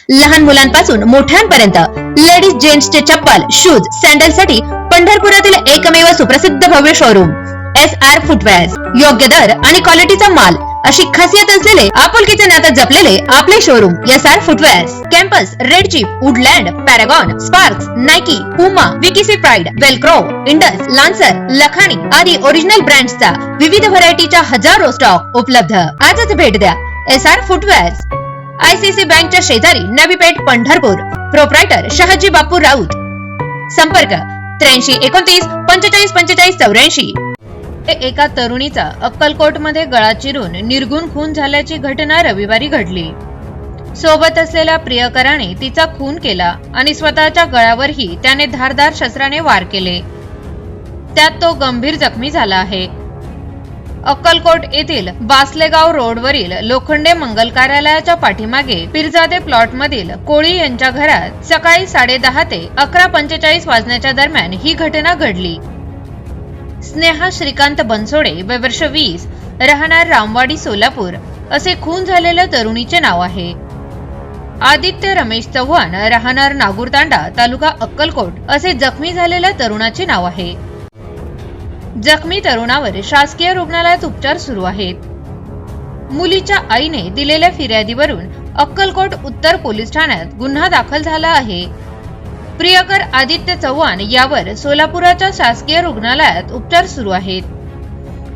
लहान मुलांपासून मोठ्यांपर्यंत लेडीज जेंट्सचे चप्पल, शूज, सॅन्डल साठी पंढरपुरातील एकमेव सुप्रसिद्ध भव्य शोरूम SR फुटवेअर्स. योग्य दर आणि क्वालिटीचा माल अशी खासियत असलेले आपुलकीचे नातं जपलेले आपले showroom SR footwears. Campus, Red Chief, Woodland, Paragon, Sparx, Nike, Puma, VKC Pride, Velcro, Indus, Lancer, Lakhani आदी ओरिजिनल ब्रँड्सचा विविध व्हरायटीच्या हजारो स्टॉक उपलब्ध. आजच भेट द्या SR फुटवेअर्स, ICC बँकच्या शेजारी, नवी पेठ, पंढरपूर. प्रोप्रायटर शहाजी बापू राऊत. संपर्क 83 29 45 45 84. एका तरुणीचा अक्कलकोट मध्ये गळा चिरून निर्गुण खून झाल्याची घटना रविवारी घडली. सोबत असलेल्या प्रियकराने तिचा खून केला आणि स्वतःच्या गळ्यावरही त्याने धारदार शस्त्राने वार केले. त्यात तो गंभीर जखमी झाला आहे. अक्कलकोट येथील बासलेगाव रोडवरील लोखंडे मंगल कार्यालयाच्या पाठीमागे पिरजादे प्लॉट मधील कोळी यांच्या घरात सकाळी 10:30 ते 11:45 वाजण्याच्या दरम्यान ही घटना घडली. स्नेहा श्रीकांत बनसोडे, वय वर्ष 20, राहणार रामवाडी, सोलापूर असे खून झालेल्या तरुणीचे नाव आहे. आदित्य रमेश चव्हाण, राहणार नागूरतांडा, तालुका अक्कलकोट असे जखमी झालेल्या तरुणाचे नाव आहे. जखमी तरुणावर शासकीय रुग्णालयात उपचार सुरू आहेत. मुलीच्या आईने दिलेल्या फिर्यादीवरून अक्कलकोट उत्तर पोलीस ठाण्यात गुन्हा दाखल झाला आहे. प्रियकर आदित्य चव्हाण यावर सोलापुराच्या शासकीय रुग्णालयात उपचार सुरू आहेत.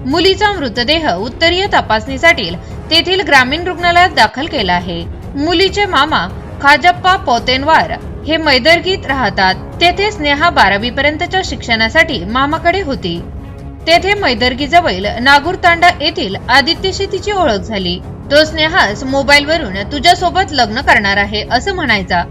मुलीचा मृतदेह उत्तरीय तपासणीसाठी तेथील ग्रामीण रुग्णालयात दाखल केला आहे. मुलीचे मामा खाजप्पा पोतेनवार हे मैदर्गीत राहतात. तेथे स्नेहा 12वी पर्यंतच्या शिक्षणासाठी मामाकडे होती. तेथे मैदर्गीजवळ नागूरतांडा येथील आदित्यशी तिची ओळख झाली. तो स्नेहास मोबाईलवरून तुझ्यासोबत लग्न करणार आहे असं म्हणायचा.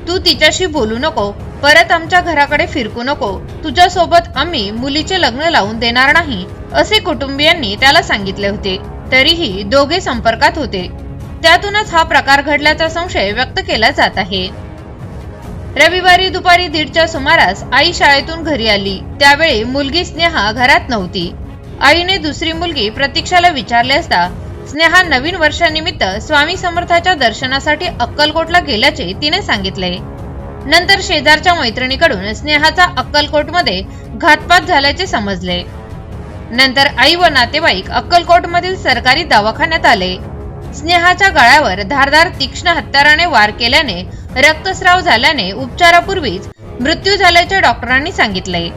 तू तिच्याशी बोलू नको, परत आमच्या घराकडे फिरकू नको, तुझ्यासोबत आम्ही मुलीचे लग्न लावून देणार नाही असे कुटुंबियांनी त्याला सांगितले होते. तरीही दोघे संपर्कात होते. त्यातूनच हा प्रकार घडल्याचा संशय व्यक्त केला जात आहे. रविवारी दुपारी 1:30च्या सुमारास आई शाळेतून घरी आली. त्यावेळी मुलगी स्नेहा घरात नव्हती. आईने दुसरी मुलगी प्रतीक्षाला विचारले असता स्नेहा नवीन वर्षानिमित्त स्वामी समर्थाच्या दर्शनासाठी अक्कलकोटला गेल्याचे तिने सांगितले. नंतर शेजारच्या मैत्रिणीकडून स्नेहाचा अक्कलकोटमध्ये घातपात झाल्याचे समजले. नंतर आई व नातेवाईक अक्कलकोटमधील सरकारी दवाखान्यात आले. स्नेहाच्या गळ्यावर धारदार तीक्ष्ण हत्याराने वार केल्याने रक्तस्राव झाल्याने उपचारापूर्वीच मृत्यू झाल्याचे डॉक्टरांनी सांगितले.